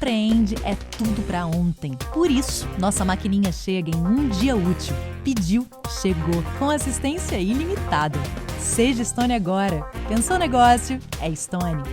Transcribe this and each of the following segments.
empreende é tudo para ontem. Por isso, nossa maquininha chega em um dia útil. Pediu, chegou, com assistência ilimitada. Seja Stone agora. Pensou negócio? É Stone.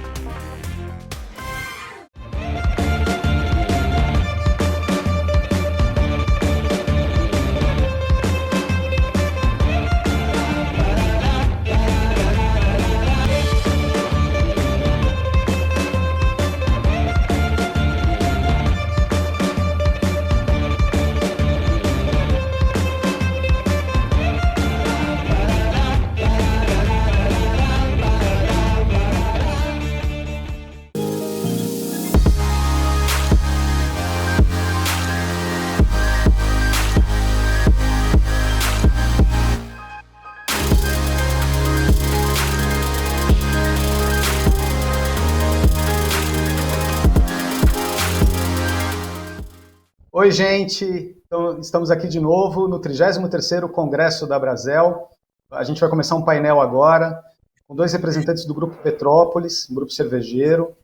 Oi, gente! Então, estamos aqui de novo no 33º Congresso da Brasel. A gente vai começar um painel agora com dois representantes do Grupo Petrópolis, um grupo cervejeiro.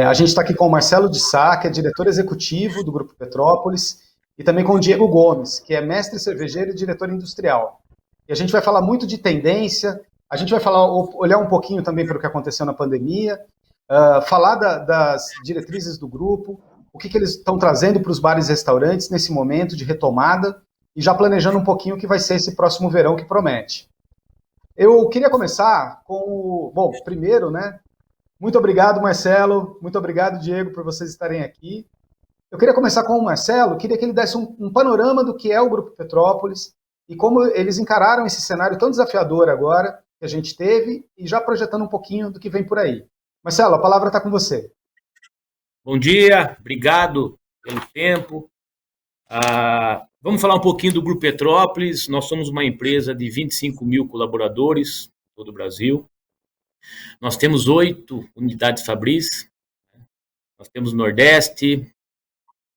A gente está aqui com o Marcelo de Sá, que é diretor executivo do Grupo Petrópolis, e também com o Diego Gomes, que é mestre cervejeiro e diretor industrial. E a gente vai falar muito de tendência, a gente vai olhar um pouquinho também para o que aconteceu na pandemia, falar das diretrizes do grupo, o que eles estão trazendo para os bares e restaurantes nesse momento de retomada e já planejando um pouquinho o que vai ser esse próximo verão que promete. Eu queria começar com Bom, primeiro, né? Muito obrigado, Marcelo. Muito obrigado, Diego, por vocês estarem aqui. Eu queria começar com o Marcelo, queria que ele desse um panorama do que é o Grupo Petrópolis e como eles encararam esse cenário tão desafiador agora que a gente teve e já projetando um pouquinho do que vem por aí. Marcelo, a palavra está com você. Bom dia, obrigado pelo tempo. Vamos falar um pouquinho do Grupo Petrópolis. Nós somos uma empresa de 25 mil colaboradores em todo o Brasil. Nós temos 8 unidades fabris. Nós temos Nordeste,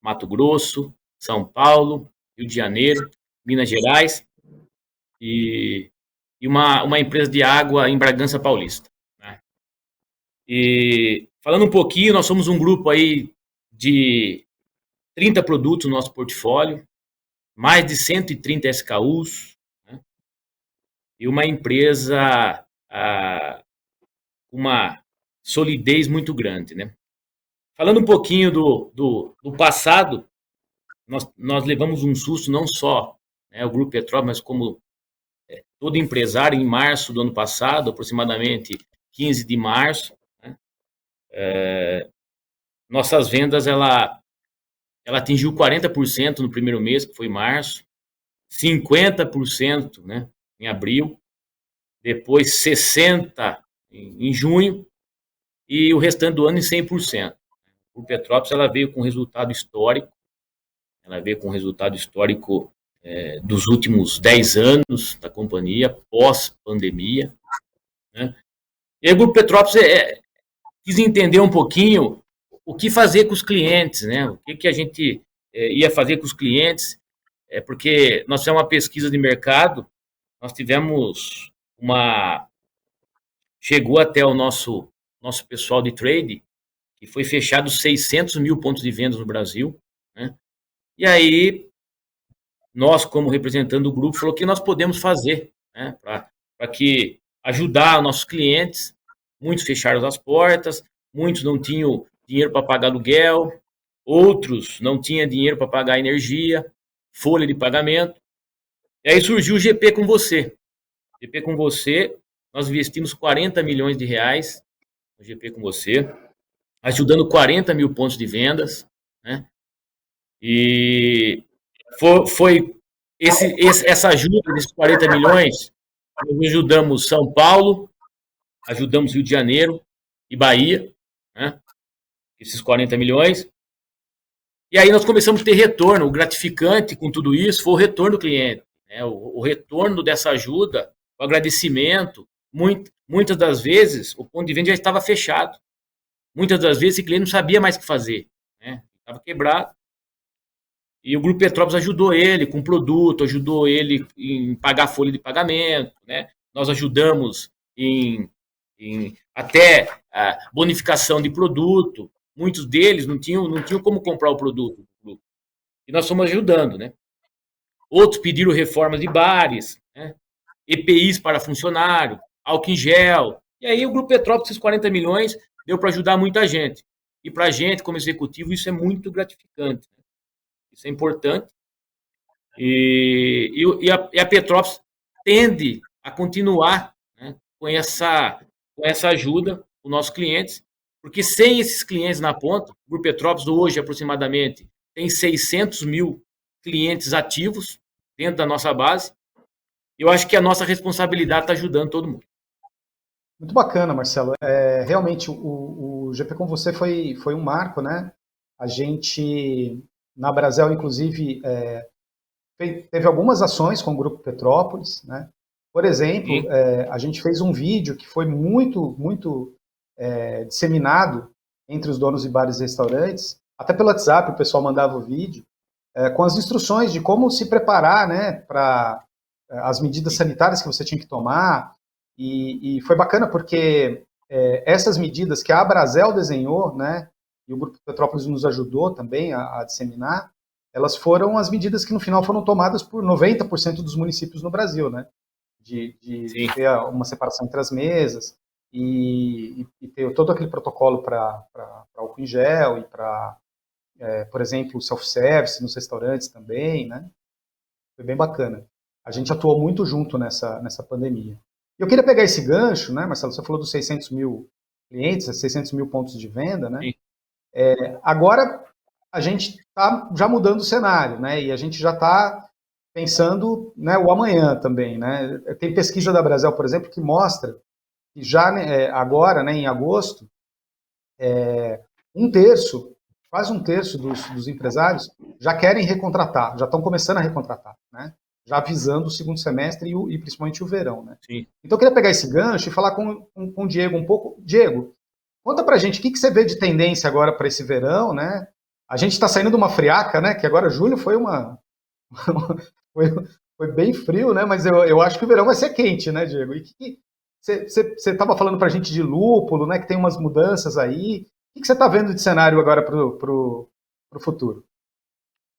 Mato Grosso, São Paulo, Rio de Janeiro, Minas Gerais e uma empresa de água em Bragança Paulista. E falando um pouquinho, nós somos um grupo aí de 30 produtos no nosso portfólio, mais de 130 SKUs, né? E uma empresa com uma solidez muito grande, né? Falando um pouquinho do passado, nós levamos um susto não só, né, o Grupo Petrópolis, mas como todo empresário em março do ano passado, aproximadamente 15 de março, nossas vendas ela atingiu 40% no primeiro mês, que foi março, 50%, né, em abril, depois 60% em junho e o restante do ano em 100%. O Petrópolis ela veio com resultado histórico, dos últimos 10 anos da companhia, pós-pandemia, né? E aí o Grupo Petrópolis quis entender um pouquinho o que fazer com os clientes, né? O que a gente ia fazer com os clientes, porque nós fizemos uma pesquisa de mercado, nós tivemos chegou até o nosso pessoal de trade, que foi fechado 600 mil pontos de vendas no Brasil, né? E aí, nós, como representante do grupo, falou o que nós podemos fazer, né, para que ajudar os nossos clientes. Muitos fecharam as portas, muitos não tinham dinheiro para pagar aluguel, outros não tinham dinheiro para pagar energia, folha de pagamento. E aí surgiu o GP com você. GP com você, nós investimos 40 milhões de reais no GP com você, ajudando 40 mil pontos de vendas, né? E foi essa ajuda desses 40 milhões, nós ajudamos São Paulo, ajudamos Rio de Janeiro e Bahia, né? Esses 40 milhões. E aí nós começamos a ter retorno. O gratificante com tudo isso foi o retorno do cliente, né? O retorno dessa ajuda, o agradecimento. Muitas das vezes, o ponto de venda já estava fechado. Muitas das vezes, esse cliente não sabia mais o que fazer, né? Estava quebrado. E o Grupo Petrópolis ajudou ele com produto, ajudou ele em pagar folha de pagamento, né? Nós ajudamos em até a bonificação de produto. muitos deles não tinham como comprar o produto do grupo. E nós estamos ajudando, né? Outros pediram reformas de bares, né? EPIs para funcionário, álcool em gel. E aí o Grupo Petrópolis, esses 40 milhões, deu para ajudar muita gente. E para a gente, como executivo, isso é muito gratificante. Né? Isso é importante. E a Petrópolis tende a continuar, né, com essa ajuda os nossos clientes, porque sem esses clientes na ponta, o Grupo Petrópolis hoje aproximadamente tem 600 mil clientes ativos dentro da nossa base. Eu acho que a nossa responsabilidade está ajudando todo mundo. Muito bacana, Marcelo. Realmente, o GP com você foi um marco, né? A gente, na Brasel, inclusive, teve algumas ações com o Grupo Petrópolis, né? Por exemplo, a gente fez um vídeo que foi muito disseminado entre os donos de bares e restaurantes, até pelo WhatsApp o pessoal mandava o vídeo, com as instruções de como se preparar, né, para as medidas sanitárias que você tinha que tomar, e foi bacana porque essas medidas que a Brasel desenhou, né, e o Grupo Petrópolis nos ajudou também a disseminar, elas foram as medidas que no final foram tomadas por 90% dos municípios no Brasil, né, de ter uma separação entre as mesas e ter todo aquele protocolo para álcool em gel e para, por exemplo, self-service nos restaurantes também, né, foi bem bacana. A gente atuou muito junto nessa pandemia. E eu queria pegar esse gancho, né, Marcelo, você falou dos 600 mil clientes, 600 mil pontos de venda, né? Agora a gente está já mudando o cenário, né? E a gente já está pensando, né, o amanhã também, né? Tem pesquisa da Brasel, por exemplo, que mostra que já agora, né, em agosto, quase um terço dos empresários já querem recontratar, já estão começando a recontratar, né? Já visando o segundo semestre e principalmente o verão, né? Sim. Então eu queria pegar esse gancho e falar com o Diego um pouco. Diego, conta pra gente o que você vê de tendência agora para esse verão, né? A gente está saindo de uma friaca, né? Que agora julho foi foi bem frio, né? Mas eu acho que o verão vai ser quente, né, Diego? E você estava falando pra gente de lúpulo, né? Que tem umas mudanças aí. O que você está vendo de cenário agora pro futuro?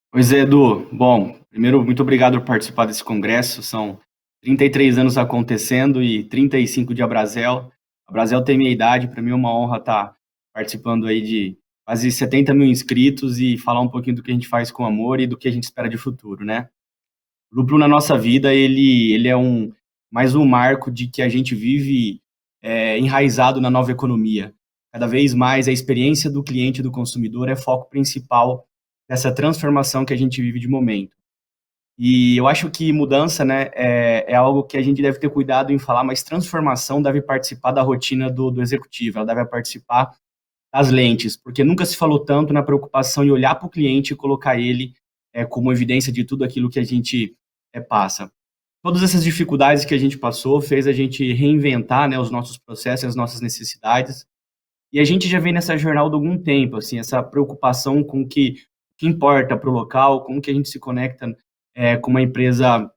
Pois é, Edu. Bom, primeiro, muito obrigado por participar desse congresso. São 33 anos acontecendo e 35 de Abrazel. A Abrazel tem minha idade, para mim é uma honra estar participando aí de quase 70 mil inscritos e falar um pouquinho do que a gente faz com amor e do que a gente espera de futuro, né? O lúpulo na nossa vida, ele é mais um marco de que a gente vive enraizado na nova economia. Cada vez mais a experiência do cliente e do consumidor é foco principal dessa transformação que a gente vive de momento. E eu acho que mudança, né, é algo que a gente deve ter cuidado em falar, mas transformação deve participar da rotina do executivo, ela deve participar das lentes, porque nunca se falou tanto na preocupação em olhar para o cliente e colocar ele como evidência de tudo aquilo que a gente passa. Todas essas dificuldades que a gente passou fez a gente reinventar, né, os nossos processos, as nossas necessidades, e a gente já vem nessa jornada há algum tempo, assim, essa preocupação com o que importa para o local, como que a gente se conecta com uma empresa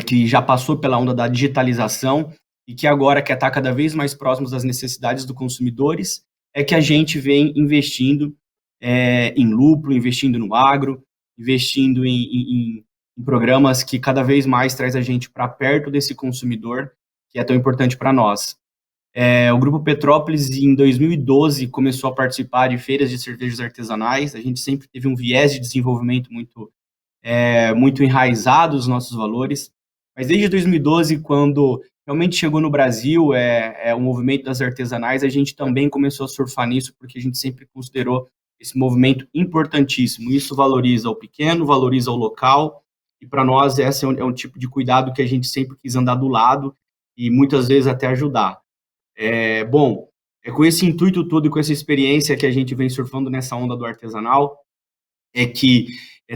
que já passou pela onda da digitalização e que agora quer estar cada vez mais próximos das necessidades dos consumidores, é que a gente vem investindo em lúpulo, investindo no agro, investindo em programas que cada vez mais traz a gente para perto desse consumidor, que é tão importante para nós. O Grupo Petrópolis, em 2012, começou a participar de feiras de cervejas artesanais. A gente sempre teve um viés de desenvolvimento muito enraizado nos nossos valores. Mas desde 2012, quando realmente chegou no Brasil o movimento das artesanais, a gente também começou a surfar nisso, porque a gente sempre considerou esse movimento importantíssimo. Isso valoriza o pequeno, valoriza o local, e para nós esse é um tipo de cuidado que a gente sempre quis andar do lado e muitas vezes até ajudar. Bom, com esse intuito todo e com essa experiência que a gente vem surfando nessa onda do artesanal, que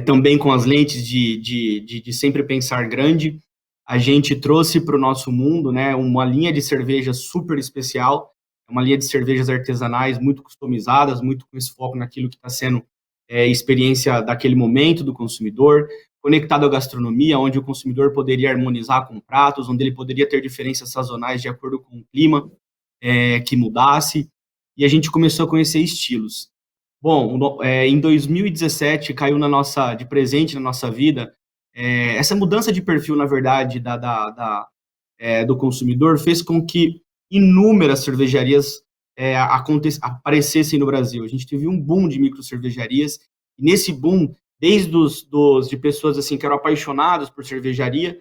também com as lentes de sempre pensar grande, a gente trouxe para o nosso mundo, né, uma linha de cerveja super especial, uma linha de cervejas artesanais muito customizadas, muito com esse foco naquilo que está sendo experiência daquele momento do consumidor, conectado à gastronomia, onde o consumidor poderia harmonizar com pratos, onde ele poderia ter diferenças sazonais de acordo com o clima que mudasse, e a gente começou a conhecer estilos. Bom, em 2017 caiu de presente na nossa vida, essa mudança de perfil, na verdade, do consumidor fez com que inúmeras cervejarias aparecessem no Brasil. A gente teve um boom de microcervejarias, e nesse boom, desde de pessoas assim que eram apaixonadas por cervejaria,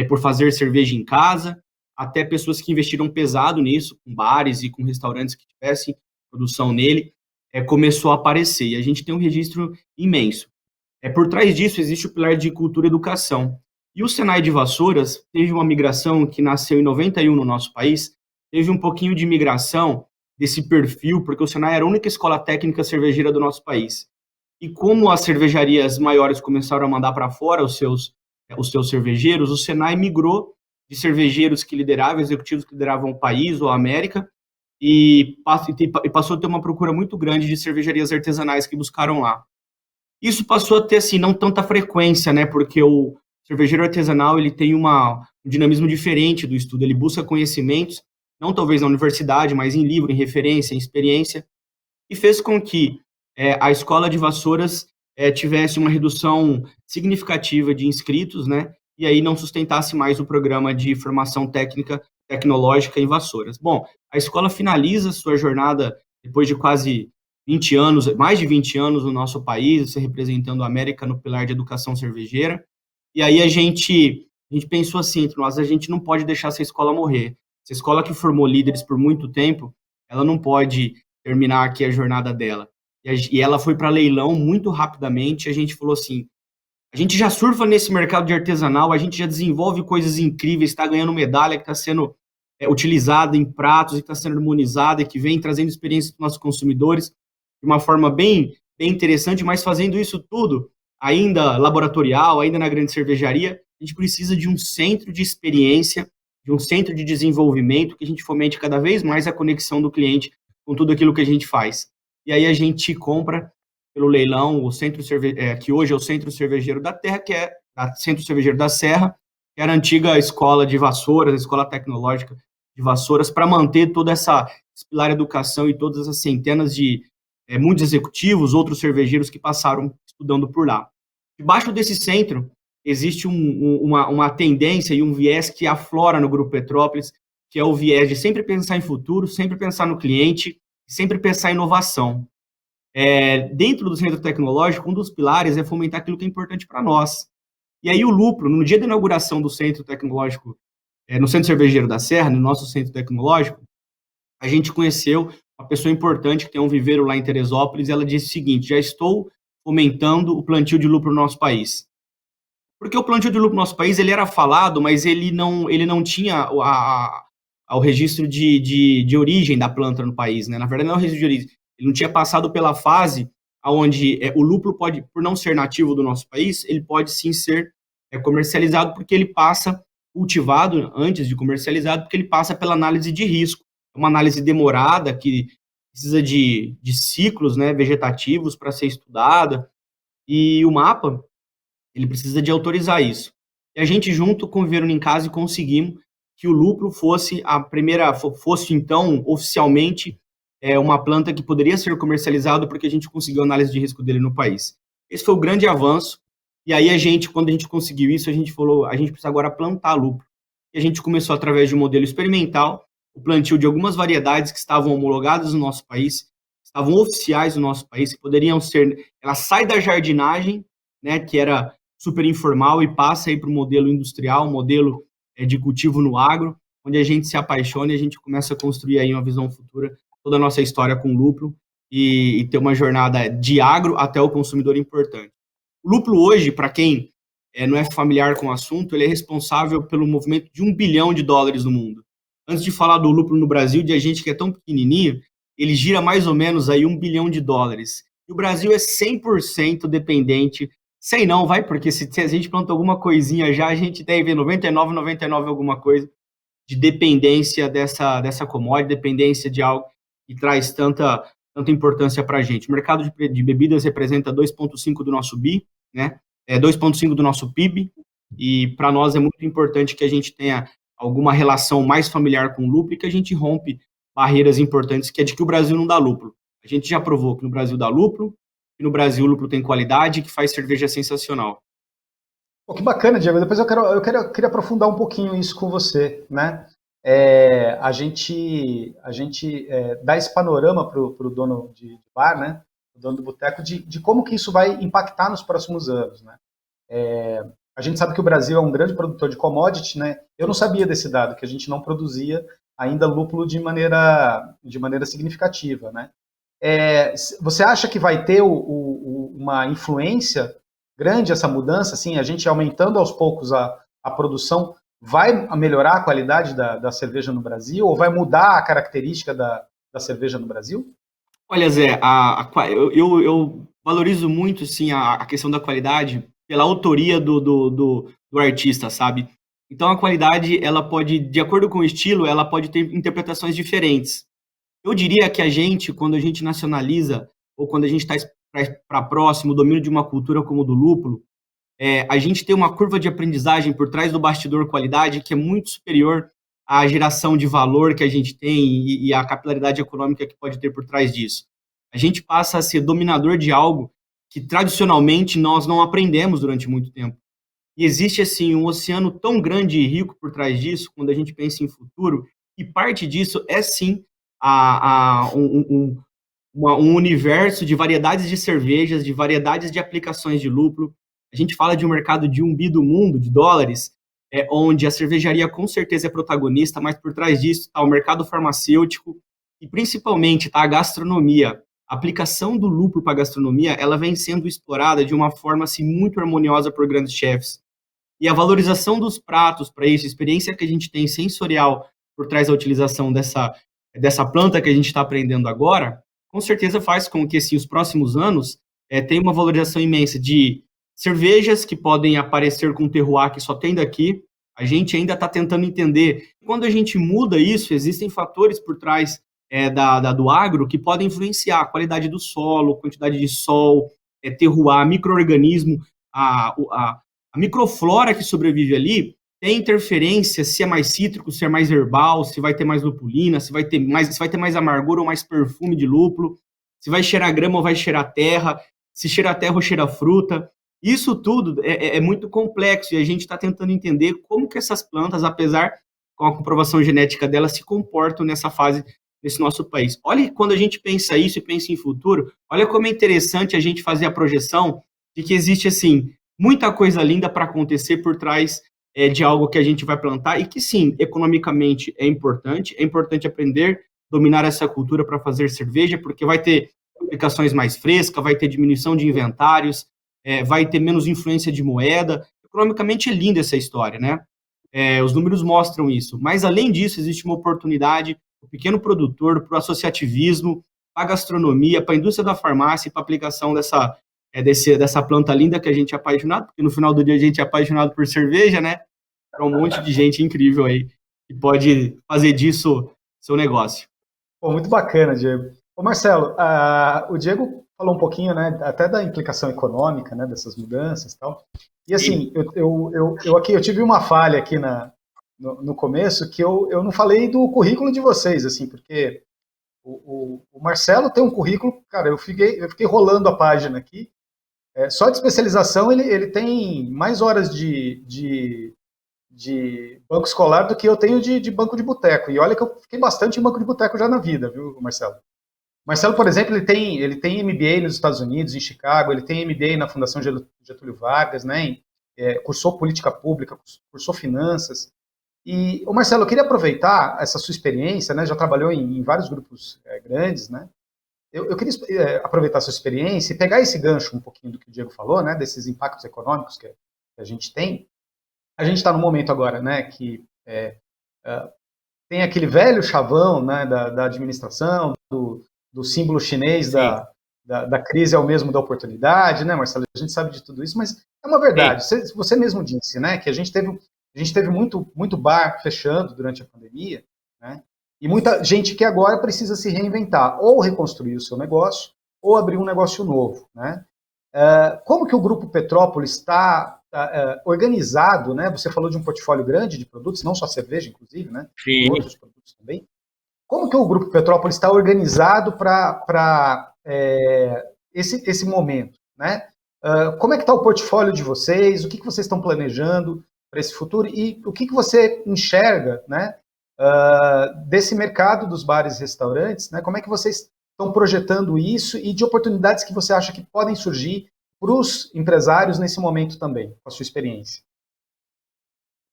por fazer cerveja em casa, até pessoas que investiram pesado nisso, com bares e com restaurantes que tivessem produção nele, começou a aparecer. E a gente tem um registro imenso. Por trás disso existe o pilar de cultura e educação. E o Senai de Vassouras teve uma migração que nasceu em 91 no nosso país, teve um pouquinho de migração desse perfil, porque o Senai era a única escola técnica cervejeira do nosso país. E como as cervejarias maiores começaram a mandar para fora os seus cervejeiros, o Senai migrou de cervejeiros que lideravam, executivos que lideravam o país ou a América, e passou a ter uma procura muito grande de cervejarias artesanais que buscaram lá. Isso passou a ter, assim, não tanta frequência, né, porque o cervejeiro artesanal, ele tem um dinamismo diferente do estudo, ele busca conhecimentos, não talvez na universidade, mas em livro, em referência, em experiência, e fez com que a escola de Vassouras tivesse uma redução significativa de inscritos, né, e aí não sustentasse mais o programa de formação tecnológica em Vassouras. Bom, a escola finaliza sua jornada depois de quase 20 anos, mais de 20 anos no nosso país, se representando a América no pilar de educação cervejeira, e aí a gente pensou assim, entre nós, a gente não pode deixar essa escola morrer. Essa escola que formou líderes por muito tempo, ela não pode terminar aqui a jornada dela. E ela foi para leilão muito rapidamente, a gente falou assim, a gente já surfa nesse mercado de artesanal, a gente já desenvolve coisas incríveis, está ganhando medalha que está sendo utilizada em pratos, que está sendo harmonizada, e que vem trazendo experiência para os nossos consumidores de uma forma bem interessante, mas fazendo isso tudo ainda laboratorial, ainda na grande cervejaria, a gente precisa de um centro de experiência, de um centro de desenvolvimento, que a gente fomente cada vez mais a conexão do cliente com tudo aquilo que a gente faz. E aí a gente compra pelo leilão o centro que hoje é o Centro Cervejeiro da Terra, que é o Centro Cervejeiro da Serra, que era a antiga escola de Vassouras, a escola tecnológica de Vassouras, para manter toda essa pilar educação e todas as centenas de muitos executivos, outros cervejeiros que passaram estudando por lá. Debaixo desse centro, existe uma tendência e um viés que aflora no Grupo Petrópolis, que é o viés de sempre pensar em futuro, sempre pensar no cliente, sempre pensar em inovação. Dentro do centro tecnológico, um dos pilares é fomentar aquilo que é importante para nós. E aí o Lupro, no dia da inauguração do centro tecnológico, no Centro Cervejeiro da Serra, no nosso centro tecnológico, a gente conheceu uma pessoa importante que tem um viveiro lá em Teresópolis, e ela disse o seguinte, já estou fomentando o plantio de lúpulo no nosso país. Porque o plantio de lúpulo no nosso país, ele era falado, mas ele não tinha o registro de origem da planta no país, né? Na verdade, não é o registro de origem. Ele não tinha passado pela fase onde o lúpulo pode, por não ser nativo do nosso país, ele pode sim ser comercializado, porque ele passa cultivado antes de comercializado, porque ele passa pela análise de risco. É uma análise demorada, que precisa de ciclos, né, vegetativos para ser estudada, e o mapa, ele precisa de autorizar isso. E a gente, junto com o Viveiro Ninkasi, conseguimos que o lúpulo fosse então, oficialmente, uma planta que poderia ser comercializada, porque a gente conseguiu a análise de risco dele no país. Esse foi o grande avanço, e aí quando a gente conseguiu isso, a gente falou, a gente precisa agora plantar lúpulo. E a gente começou, através de um modelo experimental, o plantio de algumas variedades que estavam homologadas no nosso país, estavam oficiais no nosso país, que poderiam ser, ela sai da jardinagem, né, que era super informal, e passa aí para o modelo industrial, um modelo de cultivo no agro, onde a gente se apaixona e a gente começa a construir aí uma visão futura, toda a nossa história com lúpulo, e ter uma jornada de agro até o consumidor importante. O lúpulo hoje, para quem não é familiar com o assunto, ele é responsável pelo movimento de $1 bilhão no mundo. Antes de falar do lúpulo no Brasil, de a gente que é tão pequenininho, ele gira mais ou menos aí $1 bilhão. E o Brasil é 100% dependente. Sei não, vai, porque se a gente planta alguma coisinha já, a gente deve ver 99 alguma coisa de dependência dessa commodity, dependência de algo que traz tanta importância para a gente. O mercado de bebidas representa 2,5% do nosso BI, né? 2,5% do nosso PIB, e para nós é muito importante que a gente tenha alguma relação mais familiar com o lúpulo e que a gente rompe barreiras importantes, que é de que o Brasil não dá lúpulo. A gente já provou que no Brasil dá lúpulo, que no Brasil o lúpulo tem qualidade, que faz cerveja sensacional. Pô, que bacana, Diego. Depois queria aprofundar um pouquinho isso com você, né? A gente dá esse panorama para o dono de bar, né? O dono do boteco, de como que isso vai impactar nos próximos anos, né? A gente sabe que o Brasil é um grande produtor de commodity, né? Eu não sabia desse dado, que a gente não produzia ainda lúpulo de maneira significativa, né? Você acha que vai ter uma influência grande essa mudança, assim, a gente aumentando aos poucos a produção, vai melhorar a qualidade da cerveja no Brasil, ou vai mudar a característica da cerveja no Brasil? Olha, Zé, eu valorizo muito, sim, a questão da qualidade pela autoria do artista, sabe? Então, a qualidade, ela pode, de acordo com o estilo, ela pode ter interpretações diferentes. Eu diria que quando a gente nacionaliza, ou quando a gente está para próximo o domínio de uma cultura como o do lúpulo, a gente tem uma curva de aprendizagem por trás do bastidor qualidade que é muito superior à geração de valor que a gente tem e à capilaridade econômica que pode ter por trás disso. A gente passa a ser dominador de algo que tradicionalmente nós não aprendemos durante muito tempo. E existe, assim, um oceano tão grande e rico por trás disso, quando a gente pensa em futuro, e parte disso é, sim, um universo de variedades de cervejas, de variedades de aplicações de lúpulo. A gente fala de um mercado de $1 bi do mundo, de dólares, onde a cervejaria com certeza é protagonista, mas por trás disso está o mercado farmacêutico e principalmente está a gastronomia. A aplicação do lúpulo para a gastronomia, ela vem sendo explorada de uma forma assim, muito harmoniosa por grandes chefs. E a valorização dos pratos para isso, a experiência que a gente tem sensorial por trás da utilização dessa planta que a gente está aprendendo agora, com certeza faz com que assim, os próximos anos tenham uma valorização imensa de cervejas que podem aparecer com terroir que só tem daqui. A gente ainda está tentando entender. Quando a gente muda isso, existem fatores por trás do agro que podem influenciar a qualidade do solo, quantidade de sol, terroir, micro-organismo, a microflora que sobrevive ali tem interferência se é mais cítrico, se é mais herbal, se vai ter mais lupulina, se vai ter mais amargura ou mais perfume de lúpulo, se vai cheirar grama ou vai cheirar terra, se cheira terra ou cheira fruta. Isso tudo é muito complexo e a gente está tentando entender como que essas plantas, apesar com a comprovação genética delas, se comportam nessa fase desse nosso país. Olha, quando a gente pensa isso e pensa em futuro, olha como é interessante a gente fazer a projeção de que existe, assim, muita coisa linda para acontecer por trás de algo que a gente vai plantar e que, sim, economicamente é importante aprender, dominar essa cultura para fazer cerveja, porque vai ter aplicações mais frescas, vai ter diminuição de inventários, vai ter menos influência de moeda. Economicamente é linda essa história, né? Os números mostram isso. Mas, além disso, existe uma oportunidade para o pequeno produtor, para o associativismo, para a gastronomia, para a indústria da farmácia e para a aplicação dessa planta linda que a gente é apaixonado, porque no final do dia a gente é apaixonado por cerveja, né? Para um monte de gente incrível aí que pode fazer disso seu negócio. Pô, muito bacana, Diego. Ô Marcelo, o Diego falou um pouquinho, né, até da implicação econômica, né, dessas mudanças e tal. E assim, eu tive uma falha aqui no começo, que eu não falei do currículo de vocês, assim, porque o Marcelo tem um currículo, cara, eu fiquei rolando a página aqui. Só de especialização ele tem mais horas de banco escolar do que eu tenho de banco de boteco. E olha que eu fiquei bastante em banco de boteco já na vida, viu, Marcelo? Marcelo, por exemplo, ele tem MBA nos Estados Unidos, em Chicago, ele tem MBA na Fundação Getúlio Vargas, né? Cursou política pública, cursou finanças. E, Marcelo, eu queria aproveitar essa sua experiência, né? Já trabalhou em vários grupos grandes, né? Eu queria aproveitar a sua experiência e pegar esse gancho um pouquinho do que o Diego falou, né? Desses impactos econômicos que a gente tem. A gente está num momento agora, né? Que tem aquele velho chavão, né? Da administração, do símbolo chinês da crise é o mesmo da oportunidade, né, Marcelo? A gente sabe de tudo isso, mas é uma verdade. Você mesmo disse, né, que a gente teve muito bar fechando durante a pandemia, né, e muita gente que agora precisa se reinventar, ou reconstruir o seu negócio, ou abrir um negócio novo, né? Como que o Grupo Petrópolis está organizado, né? Você falou de um portfólio grande de produtos, não só cerveja, inclusive, né? Sim. Outros produtos também. Como que o Grupo Petrópolis está organizado para esse momento, né? Como é que está o portfólio de vocês? O que vocês estão planejando para esse futuro? E o que você enxerga, né, desse mercado dos bares e restaurantes? Né? Como é que vocês estão projetando isso e de oportunidades que você acha que podem surgir para os empresários nesse momento também, com a sua experiência?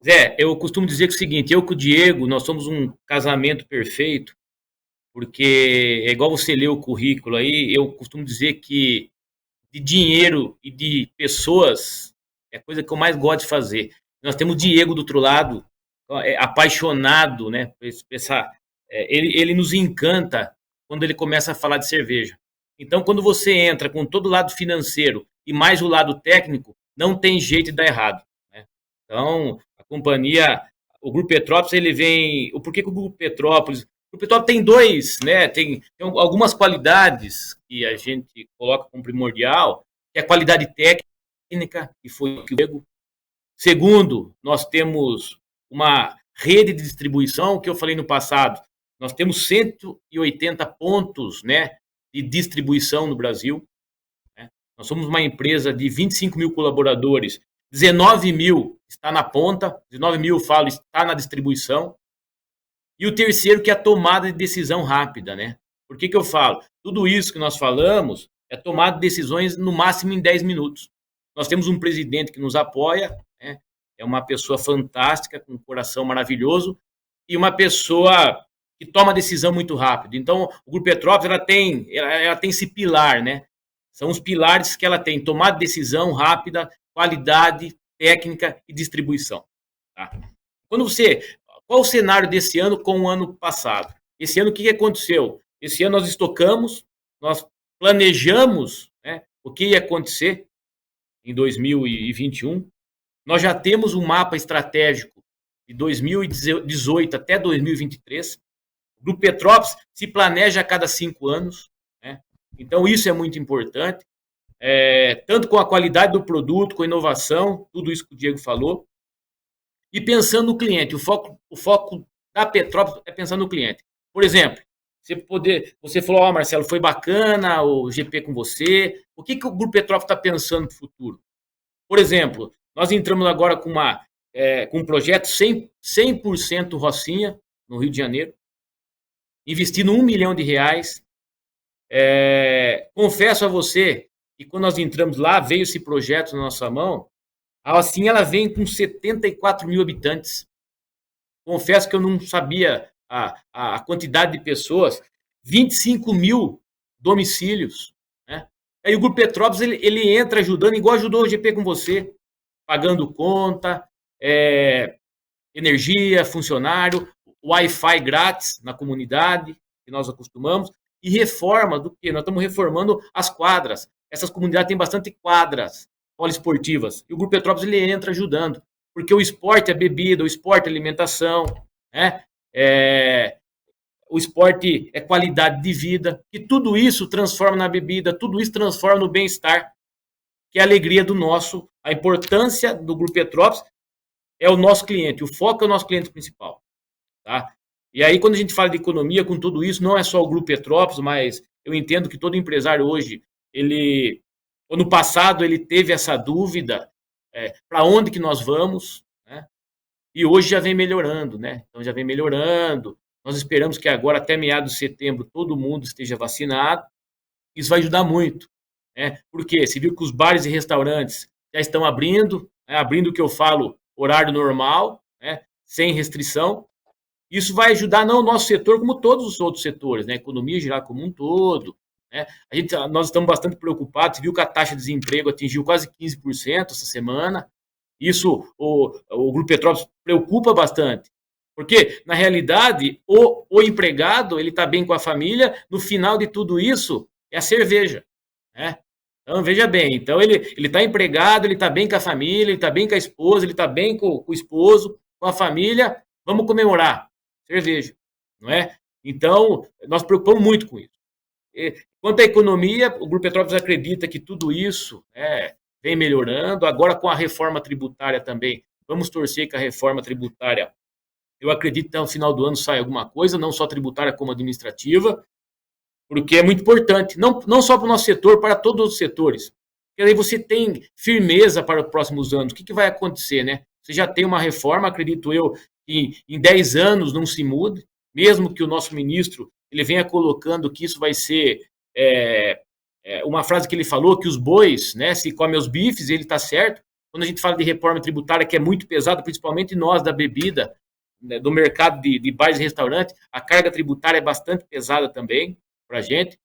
Zé, eu costumo dizer que é o seguinte, eu com o Diego, nós somos um casamento perfeito, porque é igual você lê o currículo aí, eu costumo dizer que de dinheiro e de pessoas é a coisa que eu mais gosto de fazer. Nós temos o Diego do outro lado, apaixonado, né? Ele nos encanta quando ele começa a falar de cerveja. Então, quando você entra com todo o lado financeiro e mais o lado técnico, não tem jeito de dar errado, né? Então, a companhia, o Grupo Petrópolis, ele vem. Por que o Grupo Petrópolis? O Petrópolis tem dois, né? Tem algumas qualidades que a gente coloca como primordial, que é a qualidade técnica, que foi o Diego. Segundo, nós temos uma rede de distribuição, que eu falei no passado, nós temos 180 pontos, né, de distribuição no Brasil, né? Nós somos uma empresa de 25 mil colaboradores, 19 mil está na ponta, 19 mil, falo, está na distribuição. E o terceiro, que é a tomada de decisão rápida, né? Por que eu falo? Tudo isso que nós falamos é tomada de decisões no máximo em 10 minutos. Nós temos um presidente que nos apoia, né? É uma pessoa fantástica, com um coração maravilhoso, e uma pessoa que toma decisão muito rápido. Então, o Grupo Petrópolis, ela tem esse pilar, né? São os pilares que ela tem: tomada de decisão rápida, qualidade, técnica e distribuição. Tá? Qual o cenário desse ano com o ano passado? Esse ano, o que aconteceu? Esse ano nós estocamos, nós planejamos, né, o que ia acontecer em 2021. Nós já temos um mapa estratégico de 2018 até 2023. O Grupo Petrópolis se planeja a cada 5 anos, né? Então, isso é muito importante, tanto com a qualidade do produto, com a inovação, tudo isso que o Diego falou, e pensando no cliente. O foco da Petrópolis é pensar no cliente. Por exemplo, você falou, Marcelo, foi bacana o GP com você. O que o Grupo Petrópolis está pensando para o futuro? Por exemplo, nós entramos agora com um projeto 100% Rocinha, no Rio de Janeiro, investindo R$1 milhão. Confesso a você que quando nós entramos lá, veio esse projeto na nossa mão, assim ela vem com 74 mil habitantes. Confesso que eu não sabia a quantidade de pessoas, 25 mil domicílios, né? Aí o Grupo Petrópolis, ele entra ajudando, igual ajudou o GP com você, pagando conta, energia, funcionário, Wi-Fi grátis na comunidade, que nós acostumamos, e reforma do que? Nós estamos reformando as quadras. Essas comunidades têm bastante quadras poliesportivas, e o Grupo Petrópolis ele entra ajudando, porque o esporte é bebida, o esporte é alimentação, né? O esporte é qualidade de vida, e tudo isso transforma na bebida, tudo isso transforma no bem-estar, que é a alegria do nosso, a importância do Grupo Petrópolis é o nosso cliente, o foco é o nosso cliente principal, tá? E aí, quando a gente fala de economia, com tudo isso, não é só o Grupo Petrópolis, mas eu entendo que todo empresário hoje, no passado, ele teve essa dúvida, para onde que nós vamos, né? E hoje já vem melhorando, né? Então, já vem melhorando. Nós esperamos que agora, até meados de setembro, todo mundo esteja vacinado. Isso vai ajudar muito, né? Porque você viu que os bares e restaurantes já estão abrindo, né? Abrindo o que eu falo, horário normal, né? Sem restrição. Isso vai ajudar não o nosso setor, como todos os outros setores, né? A economia geral como um todo, né? Nós estamos bastante preocupados. Você viu que a taxa de desemprego atingiu quase 15% essa semana. Isso o Grupo Petrópolis preocupa bastante. Porque, na realidade, o empregado ele está bem com a família, no final de tudo isso é a cerveja, né? Então, veja bem, então ele está empregado, ele está bem com a família, ele está bem com a esposa, ele está bem com o esposo, com a família, vamos comemorar, cerveja, não é? Então, nós preocupamos muito com isso. Quanto à economia, o Grupo Petrópolis acredita que tudo isso vem melhorando, agora com a reforma tributária também, vamos torcer que a reforma tributária Eu acredito que até o final do ano sai alguma coisa, não só tributária como administrativa, porque é muito importante, não só para o nosso setor, para todos os setores. Porque aí você tem firmeza para os próximos anos. O que vai acontecer, né? Você já tem uma reforma, acredito eu, que em 10 anos não se mude, mesmo que o nosso ministro ele venha colocando que isso vai ser uma frase que ele falou, que os bois, né, se comem os bifes, ele está certo. Quando a gente fala de reforma tributária, que é muito pesada, principalmente nós da bebida, né, do mercado de bares e restaurantes, a carga tributária é bastante pesada também para a gente.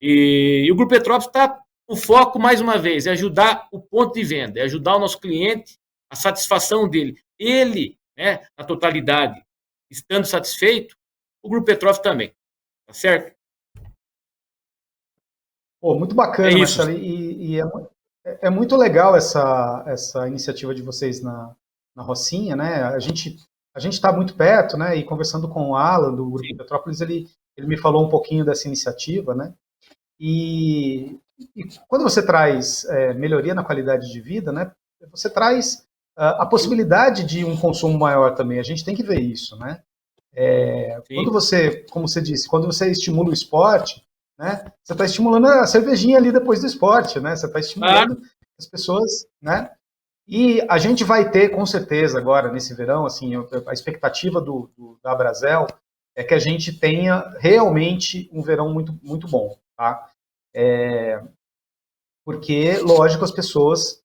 E o Grupo Petrópolis está, o foco, mais uma vez, é ajudar o ponto de venda, é ajudar o nosso cliente, a satisfação dele. Ele, né, na totalidade, estando satisfeito, o Grupo Petrópolis também. Tá certo? Pô, muito bacana, Marcelo, e é muito legal essa iniciativa de vocês na Rocinha, né? A gente está muito perto, né? E conversando com o Alan, do Grupo Petrópolis, ele me falou um pouquinho dessa iniciativa, né? E quando você traz melhoria na qualidade de vida, né? Você traz a possibilidade de um consumo maior também. A gente tem que ver isso, né? Quando você, como você disse, quando você estimula o esporte, né? Você está estimulando a cervejinha ali depois do esporte, né? Você está estimulando as pessoas, né? E a gente vai ter, com certeza, agora, nesse verão, assim, a expectativa da Abrazel é que a gente tenha realmente um verão muito, muito bom, tá? Porque, lógico, as pessoas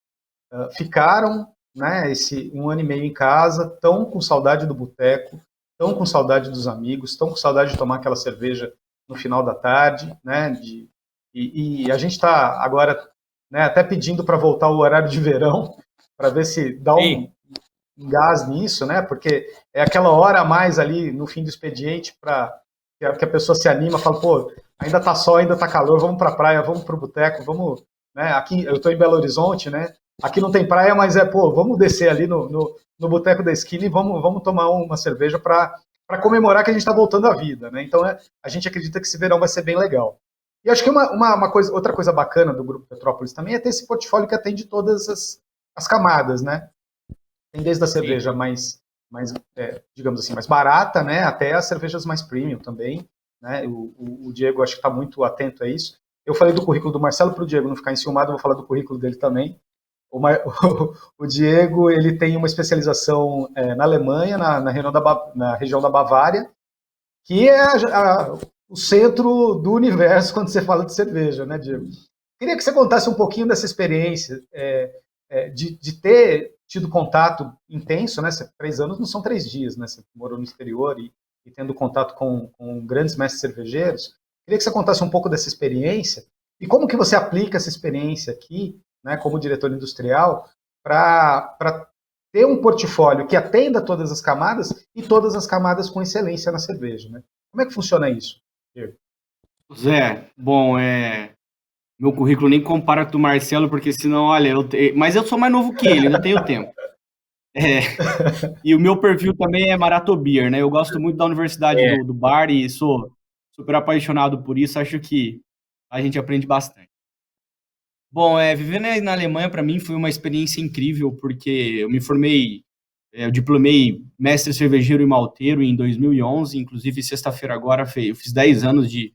ficaram, né, esse 1 ano e meio em casa, estão com saudade do boteco, estão com saudade dos amigos, estão com saudade de tomar aquela cerveja no final da tarde, né? E a gente está agora, né, até pedindo para voltar o horário de verão, para ver se dá um gás nisso, né? Porque é aquela hora a mais ali no fim do expediente para que a pessoa se anima, fala, pô, ainda tá sol, ainda tá calor, vamos para a praia, vamos para o boteco, vamos, né? Aqui eu estou em Belo Horizonte, né? Aqui não tem praia, mas pô, vamos descer ali no boteco da esquina e vamos tomar uma cerveja para comemorar que a gente está voltando à vida, né? Então a gente acredita que esse verão vai ser bem legal. E acho que outra coisa bacana do Grupo Petrópolis também é ter esse portfólio que atende todas as camadas, né? Tem desde a cerveja mais digamos assim, mais barata, né? Até as cervejas mais premium também, né? O Diego acho que está muito atento a isso. Eu falei do currículo do Marcelo, para o Diego não ficar enciumado, eu vou falar do currículo dele também. O Diego ele tem uma especialização na Alemanha, na região da Bavária, que é o centro do universo quando você fala de cerveja, né, Diego? Queria que você contasse um pouquinho dessa experiência de ter tido contato intenso, né? 3 anos não são 3 dias, né? Você morou no exterior e tendo contato com grandes mestres cervejeiros. Queria que você contasse um pouco dessa experiência e como que você aplica essa experiência aqui, né, como diretor industrial, para ter um portfólio que atenda todas as camadas e todas as camadas com excelência na cerveja, né? Como é que funciona isso, Diego? Zé, bom, meu currículo nem compara com o do Marcelo, porque senão, olha, mas eu sou mais novo que ele, ainda tenho tempo. E o meu perfil também é Maratobeer, né? Eu gosto muito da Universidade do Bar e sou super apaixonado por isso, acho que a gente aprende bastante. Bom, viver na Alemanha para mim foi uma experiência incrível, porque eu me formei, eu diplomei mestre cervejeiro e malteiro em 2011, inclusive sexta-feira agora eu fiz 10 anos de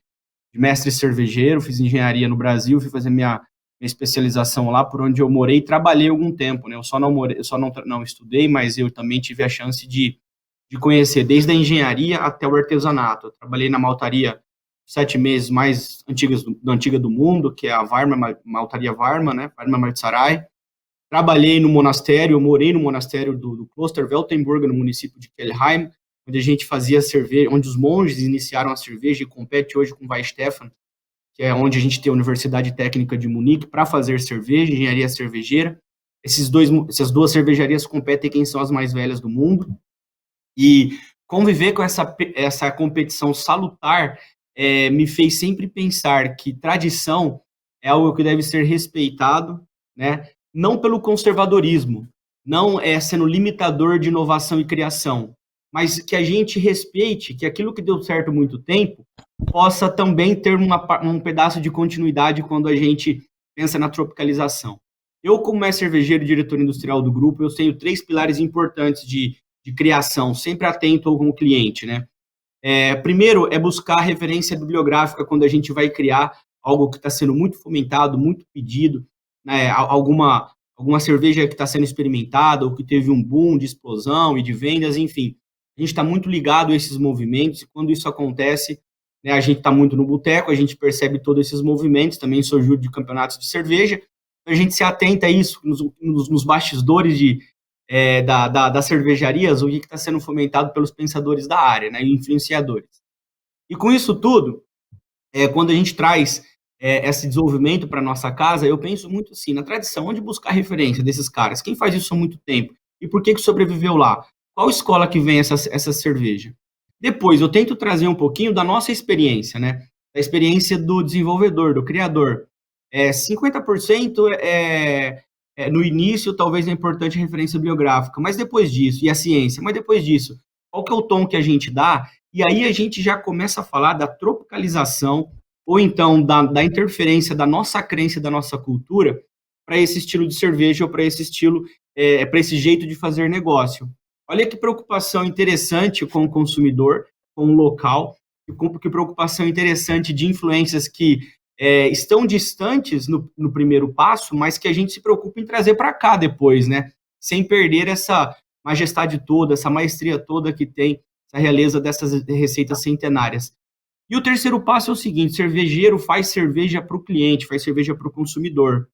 mestre cervejeiro, fiz engenharia no Brasil, fui fazer minha especialização lá, por onde eu morei e trabalhei algum tempo, né? Eu só não estudei, mas eu também tive a chance de conhecer desde a engenharia até o artesanato. Eu trabalhei na maltaria 7 meses mais antiga do mundo, que é a Varma, maltaria Varma, né? Varma Maltsarai. Trabalhei no monastério, eu morei no monastério do Kloster Weltenburg, no município de Kelheim, onde a gente fazia cerveja, onde os monges iniciaram a cerveja e compete hoje com o Weihenstephan, que é onde a gente tem a Universidade Técnica de Munique para fazer cerveja, engenharia cervejeira. Essas 2 cervejarias competem quem são as mais velhas do mundo. E conviver com essa competição salutar me fez sempre pensar que tradição é algo que deve ser respeitado, né? Não pelo conservadorismo, não sendo limitador de inovação e criação, mas que a gente respeite que aquilo que deu certo há muito tempo possa também ter um pedaço de continuidade quando a gente pensa na tropicalização. Eu, como mestre cervejeiro e diretor industrial do grupo, eu tenho 3 pilares importantes de de criação, sempre atento com o cliente, né? Primeiro, é buscar referência bibliográfica quando a gente vai criar algo que está sendo muito fomentado, muito pedido, né? Alguma cerveja que está sendo experimentada ou que teve um boom de explosão e de vendas, enfim. A gente está muito ligado a esses movimentos e quando isso acontece, né, a gente está muito no boteco, a gente percebe todos esses movimentos, também sou júri de campeonatos de cerveja, a gente se atenta a isso nos bastidores das cervejarias, o que está sendo fomentado pelos pensadores da área, né, influenciadores. E com isso tudo, quando a gente traz esse desenvolvimento para a nossa casa, eu penso muito assim, na tradição, onde buscar referência desses caras? Quem faz isso há muito tempo? E por que sobreviveu lá? Qual escola que vem essa cerveja? Depois, eu tento trazer um pouquinho da nossa experiência, né? Da experiência do desenvolvedor, do criador. 50% no início, talvez é importante a referência bibliográfica, mas depois disso, e a ciência, mas depois disso, qual que é o tom que a gente dá? E aí a gente já começa a falar da tropicalização, ou então da interferência da nossa crença, da nossa cultura, para esse estilo de cerveja, ou para esse estilo, para esse jeito de fazer negócio. Olha que preocupação interessante com o consumidor, com o local, que preocupação interessante de influências que estão distantes no primeiro passo, mas que a gente se preocupa em trazer para cá depois, né? Sem perder essa majestade toda, essa maestria toda que tem essa realeza dessas receitas centenárias. E o terceiro passo é o seguinte: cervejeiro faz cerveja para o cliente, faz cerveja para o consumidor.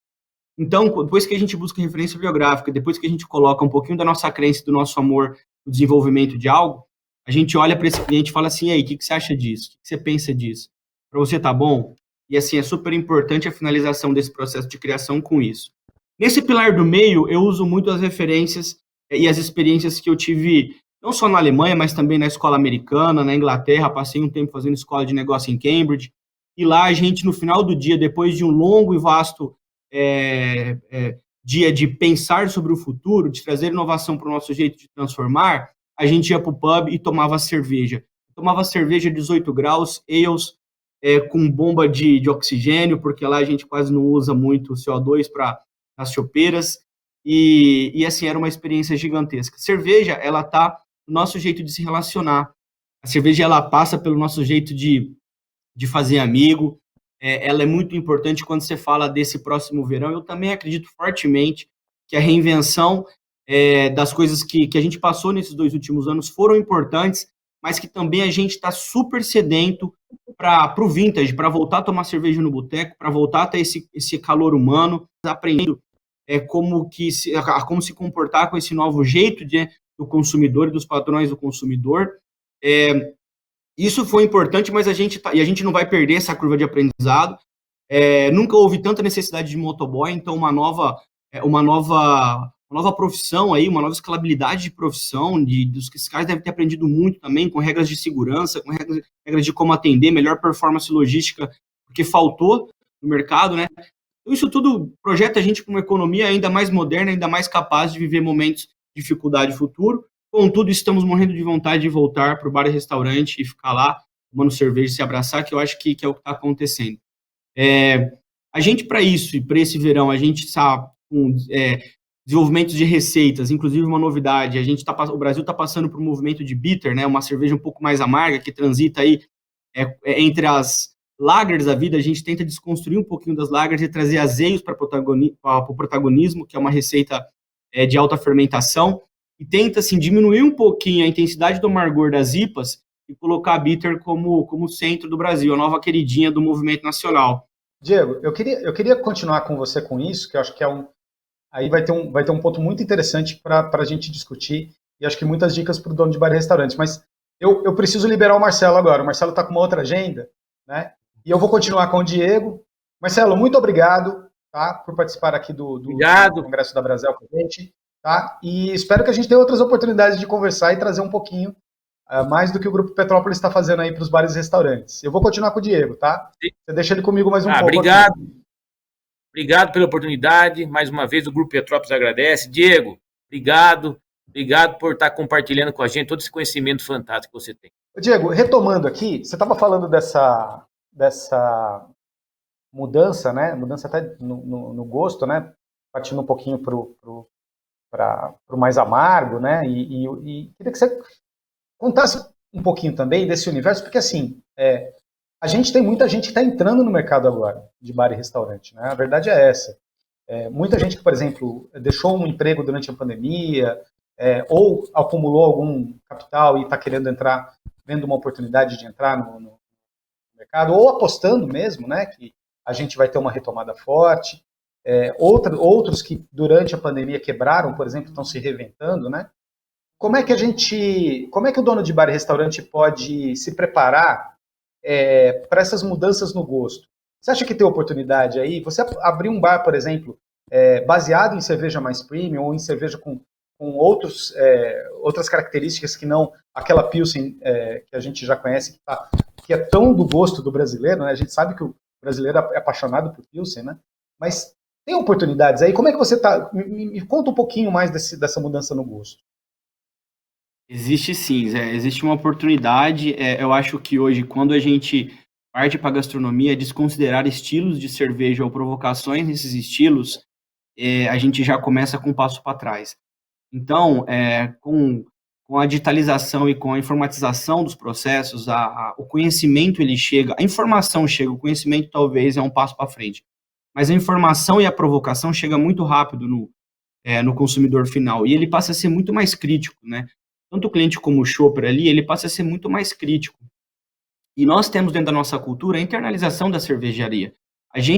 Então, depois que a gente busca referência bibliográfica, depois que a gente coloca um pouquinho da nossa crença, do nosso amor no desenvolvimento de algo, a gente olha para esse cliente e fala assim: e aí, o que você acha disso? O que você pensa disso? Para você tá bom? E assim, é super importante a finalização desse processo de criação com isso. Nesse pilar do meio, eu uso muito as referências e as experiências que eu tive, não só na Alemanha, mas também na escola americana, na Inglaterra. Passei um tempo fazendo escola de negócio em Cambridge. E lá a gente, no final do dia, depois de um longo e vasto dia de pensar sobre o futuro, de trazer inovação para o nosso jeito de transformar, a gente ia para o pub e tomava cerveja. Tomava cerveja 18 graus, ales, com bomba de oxigênio, porque lá a gente quase não usa muito CO2 para as chopeiras, e assim, era uma experiência gigantesca. Cerveja, ela tá no nosso jeito de se relacionar. A cerveja, ela passa pelo nosso jeito de fazer amigo. Ela é muito importante quando você fala desse próximo verão. Eu também acredito fortemente que a reinvenção das coisas que a gente passou nesses 2 últimos anos foram importantes, mas que também a gente está super sedento para o vintage, para voltar a tomar cerveja no boteco, para voltar a ter esse calor humano, aprendendo como se comportar com esse novo jeito do consumidor e dos padrões do consumidor. Isso foi importante, mas a gente não vai perder essa curva de aprendizado. Nunca houve tanta necessidade de motoboy, então uma nova profissão aí, uma nova escalabilidade de profissão, dos que esses caras devem ter aprendido muito também, com regras de segurança, com regras de como atender, melhor performance logística, porque faltou no mercado, né? Então, isso tudo projeta a gente para uma economia ainda mais moderna, ainda mais capaz de viver momentos de dificuldade futuro. Contudo, estamos morrendo de vontade de voltar para o bar e restaurante e ficar lá tomando cerveja e se abraçar, que eu acho que é o que está acontecendo. A gente, para isso, e para esse verão, a gente está com desenvolvimentos de receitas, inclusive uma novidade, o Brasil está passando por um movimento de bitter, né, uma cerveja um pouco mais amarga, que transita aí entre as lagers da vida. A gente tenta desconstruir um pouquinho das lagers e trazer azeios para o protagonismo, que é uma receita de alta fermentação, e tenta assim, diminuir um pouquinho a intensidade do amargor das IPAs e colocar a bitter como centro do Brasil, a nova queridinha do movimento nacional. Diego, eu queria continuar com você com isso, que eu acho que aí vai ter um ponto muito interessante para a gente discutir, e acho que muitas dicas para o dono de bar e restaurante, mas eu preciso liberar o Marcelo agora. O Marcelo está com uma outra agenda, né? E eu vou continuar com o Diego. Marcelo, muito obrigado, tá, por participar aqui do Congresso da Brasel com a gente, tá? E espero que a gente tenha outras oportunidades de conversar e trazer um pouquinho mais do que o Grupo Petrópolis está fazendo aí para os bares e restaurantes. Eu vou continuar com o Diego, tá? Você deixa ele comigo mais um pouco. Obrigado. Aqui. Obrigado pela oportunidade. Mais uma vez, o Grupo Petrópolis agradece. Diego, obrigado. Obrigado por estar compartilhando com a gente todo esse conhecimento fantástico que você tem. Diego, retomando aqui, você estava falando dessa mudança, né? Mudança até no gosto, né? Partindo um pouquinho para o mais amargo, né? E queria que você contasse um pouquinho também desse universo, porque assim, a gente tem muita gente que está entrando no mercado agora, de bar e restaurante, né? A verdade é essa. Muita gente que, por exemplo, deixou um emprego durante a pandemia, ou acumulou algum capital e está querendo entrar, vendo uma oportunidade de entrar no mercado, ou apostando mesmo, né, que a gente vai ter uma retomada forte. Outros que durante a pandemia quebraram, por exemplo, estão se reinventando, né? Como é que o dono de bar e restaurante pode se preparar para essas mudanças no gosto? Você acha que tem oportunidade aí? Você abrir um bar, por exemplo, baseado em cerveja mais premium ou em cerveja com outras características que não aquela Pilsen que a gente já conhece, que é tão do gosto do brasileiro, né? A gente sabe que o brasileiro é apaixonado por Pilsen, né? Mas tem oportunidades aí? Como é que você está? Me conta um pouquinho mais dessa mudança no gosto. Existe sim, Zé. Existe uma oportunidade. Eu acho que hoje, quando a gente parte para a gastronomia, desconsiderar estilos de cerveja ou provocações nesses estilos, a gente já começa com um passo para trás. Então, com a digitalização e com a informatização dos processos, o conhecimento ele chega, a informação chega, o conhecimento talvez é um passo para frente. Mas a informação e a provocação chega muito rápido no consumidor final, e ele passa a ser muito mais crítico, né? Tanto o cliente como o shopper ali, ele passa a ser muito mais crítico. E nós temos dentro da nossa cultura a internalização da cervejaria.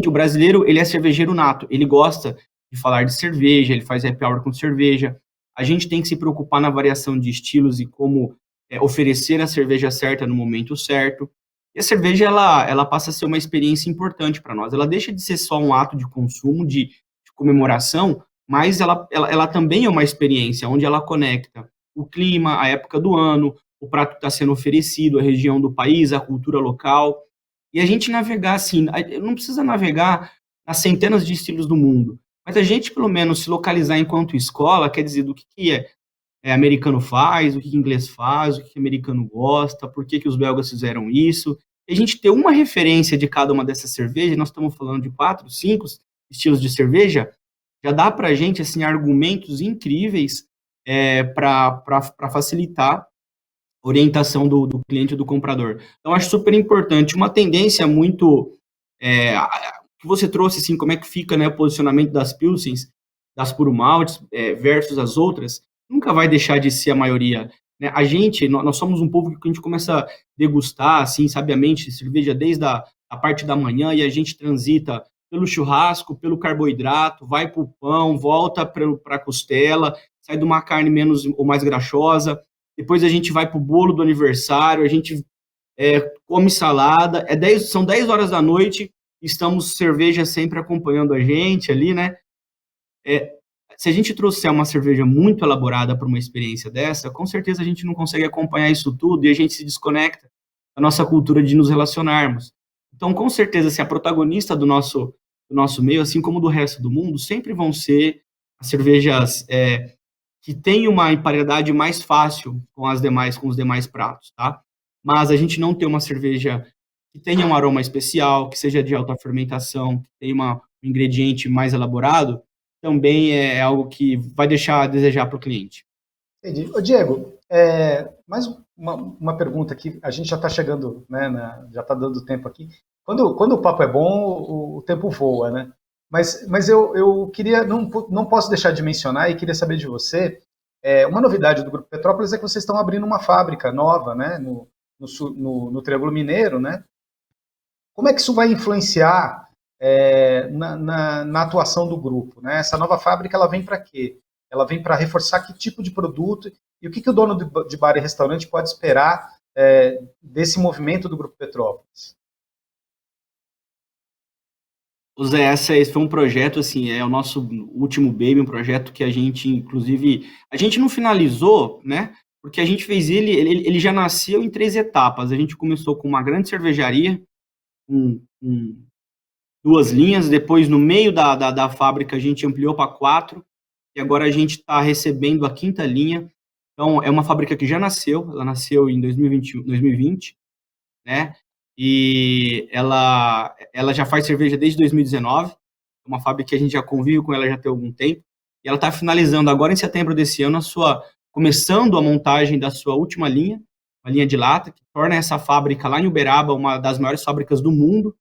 O brasileiro, ele é cervejeiro nato, ele gosta de falar de cerveja, ele faz happy hour com cerveja. A gente tem que se preocupar na variação de estilos e como oferecer a cerveja certa no momento certo. E a cerveja, ela passa a ser uma experiência importante para nós. Ela deixa de ser só um ato de consumo, de comemoração, mas ela também é uma experiência onde ela conecta o clima, a época do ano, o prato que está sendo oferecido, a região do país, a cultura local. E a gente navegar assim, não precisa navegar nas centenas de estilos do mundo, mas a gente pelo menos se localizar enquanto escola, quer dizer, do que americano faz, o que inglês faz, o que americano gosta, por que os belgas fizeram isso. E a gente ter uma referência de cada uma dessas cervejas, nós estamos falando de 4, 5 estilos de cerveja, já dá para a gente assim, argumentos incríveis para facilitar a orientação do cliente e do comprador. Então, acho super importante. Uma tendência muito que você trouxe, assim, como é que fica, né, o posicionamento das Pilsens, das puro maltes versus as outras, nunca vai deixar de ser a maioria. Né? Nós somos um povo que a gente começa a degustar, assim, sabiamente, cerveja desde a parte da manhã, e a gente transita pelo churrasco, pelo carboidrato, vai para o pão, volta para a costela, sai de uma carne menos ou mais graxosa, depois a gente vai para o bolo do aniversário, a gente come salada, são 10 horas da noite, estamos cerveja sempre acompanhando a gente ali, né? Se a gente trouxer uma cerveja muito elaborada para uma experiência dessa, com certeza a gente não consegue acompanhar isso tudo e a gente se desconecta da nossa cultura de nos relacionarmos. Então, com certeza, assim, a protagonista do nosso meio, assim como do resto do mundo, sempre vão ser as cervejas que têm uma emparedade mais fácil com os demais pratos, tá? Mas a gente não tem uma cerveja que tenha um aroma especial, que seja de alta fermentação, que tenha um ingrediente mais elaborado, também é algo que vai deixar a desejar para o cliente. Entendi. Ô, Diego, mais uma pergunta aqui, a gente já está chegando, né, já está dando tempo aqui. Quando o papo é bom, o tempo voa, né? Mas eu queria, não posso deixar de mencionar e queria saber de você, uma novidade do Grupo Petrópolis é que vocês estão abrindo uma fábrica nova, né, no Triângulo Mineiro, né? Como é que isso vai influenciar na atuação do grupo, né? Essa nova fábrica, ela vem para quê? Ela vem para reforçar que tipo de produto e o que o dono de bar e restaurante pode esperar desse movimento do Grupo Petrópolis? Zé, esse foi um projeto, assim, é o nosso último baby, um projeto que a gente, inclusive, a gente não finalizou, né? Porque a gente fez ele já nasceu em 3 etapas. A gente começou com uma grande cervejaria, com 2 linhas, depois no meio da fábrica a gente ampliou para 4, e agora a gente está recebendo a 5ª linha. Então, é uma fábrica que já nasceu, ela nasceu em 2020, né? E ela já faz cerveja desde 2019, é uma fábrica que a gente já convive com ela já tem algum tempo. e ela está finalizando agora em setembro desse ano começando a montagem da sua última linha, uma linha de lata, que torna essa fábrica lá em Uberaba uma das maiores fábricas do mundo,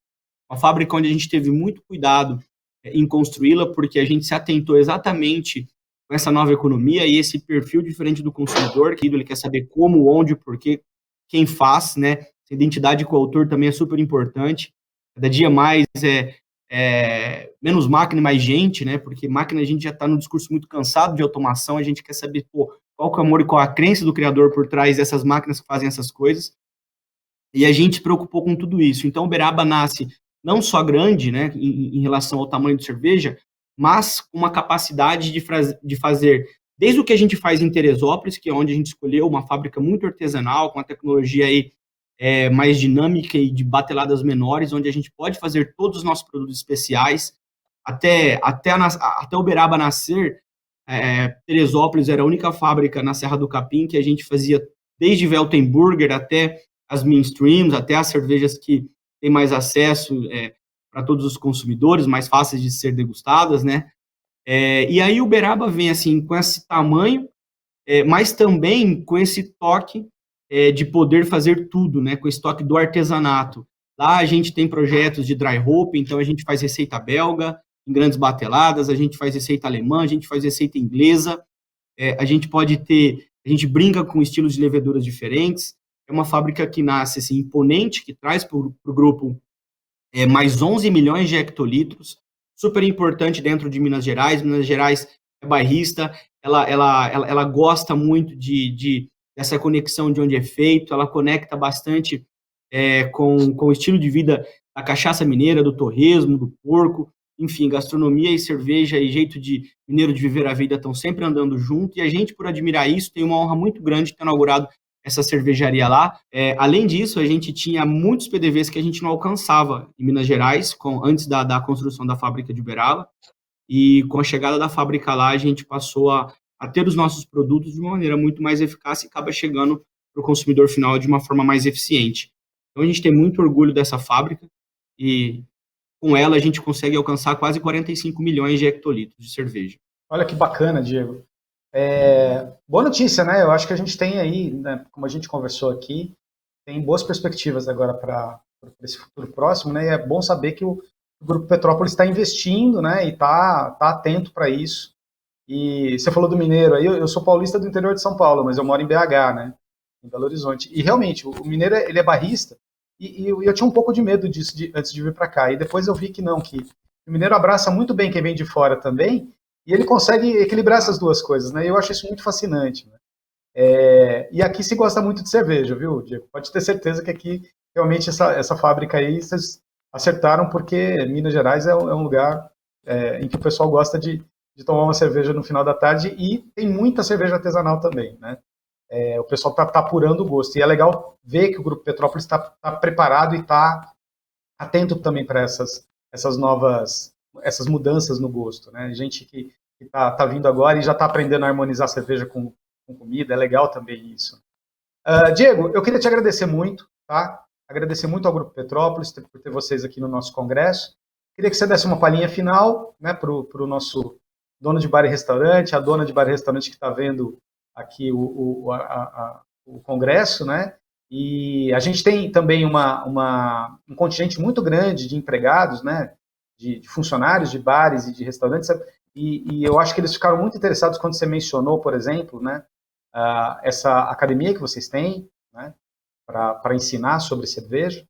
uma fábrica onde a gente teve muito cuidado em construí-la, porque a gente se atentou exatamente com essa nova economia e esse perfil diferente do consumidor, que ele quer saber como, onde, porquê, quem faz, né? A identidade com o autor também é super importante. Cada dia mais menos máquina e mais gente, né? Porque máquina a gente já está no discurso muito cansado de automação, a gente quer saber qual que é o amor e qual a crença do criador por trás dessas máquinas que fazem essas coisas. E a gente se preocupou com tudo isso. Então, Uberaba nasce não só grande, né, em relação ao tamanho de cerveja, mas com uma capacidade de fazer, desde o que a gente faz em Teresópolis, que é onde a gente escolheu uma fábrica muito artesanal, com a tecnologia aí mais dinâmica e de bateladas menores, onde a gente pode fazer todos os nossos produtos especiais, até Uberaba nascer, Teresópolis era a única fábrica na Serra do Capim que a gente fazia desde Weltenburger até as mainstreams, até as cervejas que têm mais acesso para todos os consumidores, mais fáceis de ser degustadas, né? E aí Uberaba vem assim com esse tamanho, mas também com esse toque de poder fazer tudo, né? Com esse toque do artesanato. Lá a gente tem projetos de dry hop, então a gente faz receita belga em grandes bateladas, a gente faz receita alemã, a gente faz receita inglesa, a gente brinca com estilos de leveduras diferentes. É uma fábrica que nasce assim, imponente, que traz para o grupo mais 11 milhões de hectolitros, super importante dentro de Minas Gerais. Minas Gerais é bairrista, ela gosta muito dessa conexão de onde é feito, ela conecta bastante com o estilo de vida da cachaça mineira, do torresmo, do porco, enfim, gastronomia e cerveja e jeito de mineiro de viver a vida estão sempre andando junto, e a gente, por admirar isso, tem uma honra muito grande de ter inaugurado essa cervejaria lá. Além disso, a gente tinha muitos PDVs que a gente não alcançava em Minas Gerais, antes da construção da fábrica de Uberaba, e com a chegada da fábrica lá, a gente passou a ter os nossos produtos de uma maneira muito mais eficaz e acaba chegando para o consumidor final de uma forma mais eficiente. Então, a gente tem muito orgulho dessa fábrica e com ela a gente consegue alcançar quase 45 milhões de hectolitros de cerveja. Olha que bacana, Diego. Boa notícia, né? Eu acho que a gente tem aí, né, como a gente conversou aqui, tem boas perspectivas agora para esse futuro próximo, né? E é bom saber que o Grupo Petrópolis está investindo, né? E tá atento para isso. E você falou do mineiro aí, eu sou paulista do interior de São Paulo, mas eu moro em BH, né? Em Belo Horizonte. E realmente, o mineiro, ele é barrista, e eu tinha um pouco de medo disso antes de vir para cá. E depois eu vi que não, que o mineiro abraça muito bem quem vem de fora também, e ele consegue equilibrar essas duas coisas, né? E eu acho isso muito fascinante, né? E aqui se gosta muito de cerveja, viu, Diego? Pode ter certeza que aqui, realmente, essa fábrica aí, vocês acertaram, porque Minas Gerais é um lugar em que o pessoal gosta de tomar uma cerveja no final da tarde, e tem muita cerveja artesanal também, né? O pessoal tá apurando o gosto, e é legal ver que o Grupo Petrópolis está preparado e está atento também para essas mudanças no gosto, né? Gente que tá vindo agora e já está aprendendo a harmonizar cerveja com comida, é legal também isso. Diego, eu queria te agradecer muito, tá? Agradecer muito ao Grupo Petrópolis por ter vocês aqui no nosso congresso. Queria que você desse uma palhinha final, né, para o nosso dono de bar e restaurante, a dona de bar e restaurante que está vendo aqui o congresso, né? E a gente tem também um contingente muito grande de empregados, né? De funcionários de bares e de restaurantes, e eu acho que eles ficaram muito interessados quando você mencionou, por exemplo, né? Essa academia que vocês têm, né? Para ensinar sobre cerveja.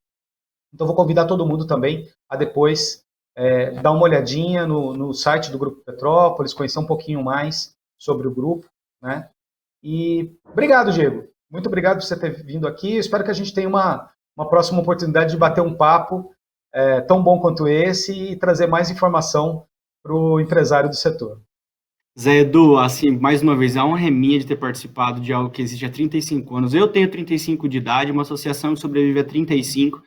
Então, vou convidar todo mundo também a depois dar uma olhadinha no site do Grupo Petrópolis, conhecer um pouquinho mais sobre o grupo, né? E obrigado, Diego. Muito obrigado por você ter vindo aqui. Eu espero que a gente tenha uma próxima oportunidade de bater um papo tão bom quanto esse e trazer mais informação para o empresário do setor. Zé Edu, assim, mais uma vez, é uma honra minha de ter participado de algo que existe há 35 anos. Eu tenho 35 de idade, uma associação que sobrevive há 35.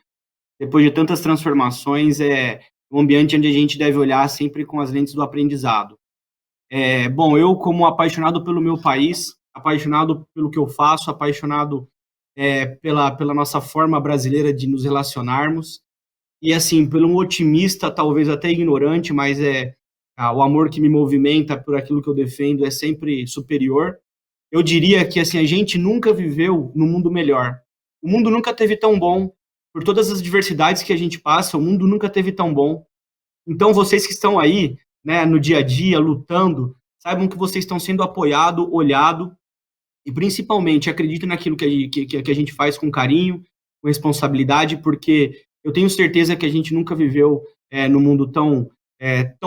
Depois de tantas transformações, é um ambiente onde a gente deve olhar sempre com as lentes do aprendizado. Bom, eu, como apaixonado pelo meu país, apaixonado pelo que eu faço, apaixonado pela nossa forma brasileira de nos relacionarmos, e assim, pelo um otimista, talvez até ignorante, mas o amor que me movimenta por aquilo que eu defendo é sempre superior. Eu diria que assim, a gente nunca viveu num mundo melhor. O mundo nunca teve tão bom. Por todas as diversidades que a gente passa, o mundo nunca teve tão bom. Então, vocês que estão aí, né, no dia a dia, lutando, saibam que vocês estão sendo apoiados, olhados, e principalmente acreditem naquilo que a gente faz com carinho, com responsabilidade, porque eu tenho certeza que a gente nunca viveu num mundo tão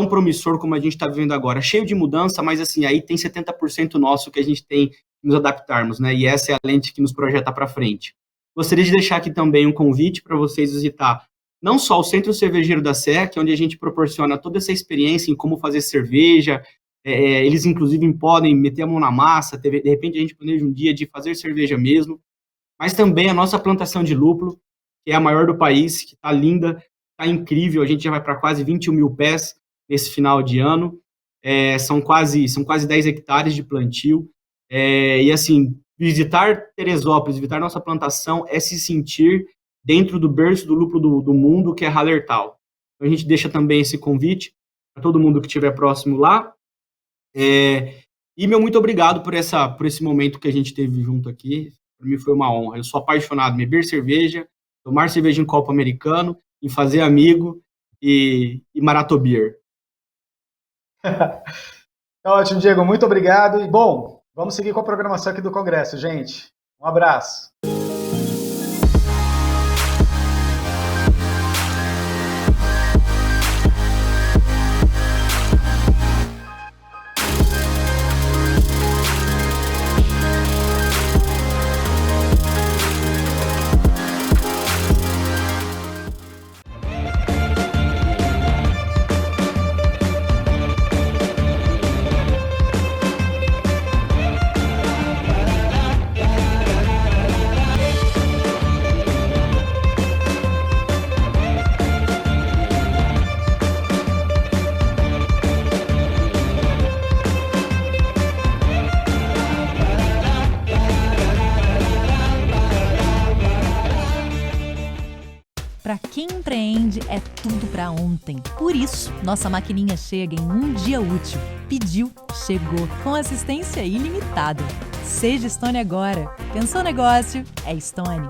promissor como a gente está vivendo agora, cheio de mudança, mas assim, aí tem 70% nosso que a gente tem que nos adaptarmos, né? E essa é a lente que nos projeta para frente. Gostaria de deixar aqui também um convite para vocês visitar não só o Centro Cervejeiro da Sé, que é onde a gente proporciona toda essa experiência em como fazer cerveja, eles inclusive podem meter a mão na massa, de repente a gente planeja um dia de fazer cerveja mesmo, mas também a nossa plantação de lúpulo, que é a maior do país, que está linda, está incrível, a gente já vai para quase 21 mil pés nesse final de ano, são quase 10 hectares de plantio, e assim, visitar Teresópolis, visitar nossa plantação é se sentir dentro do berço do lúpulo do mundo, que é Hallertau. Então, a gente deixa também esse convite para todo mundo que estiver próximo lá, e meu muito obrigado por esse momento que a gente teve junto aqui. Para mim foi uma honra. Eu sou apaixonado em beber cerveja, tomar cerveja em copo americano, em fazer amigo e maratobeer. Ótimo, Diego. Muito obrigado. E, bom, vamos seguir com a programação aqui do Congresso, gente. Um abraço. Para quem empreende, é tudo para ontem. Por isso, nossa maquininha chega em um dia útil. Pediu, chegou, com assistência ilimitada. Seja Stone agora. Pensou negócio? É Stone.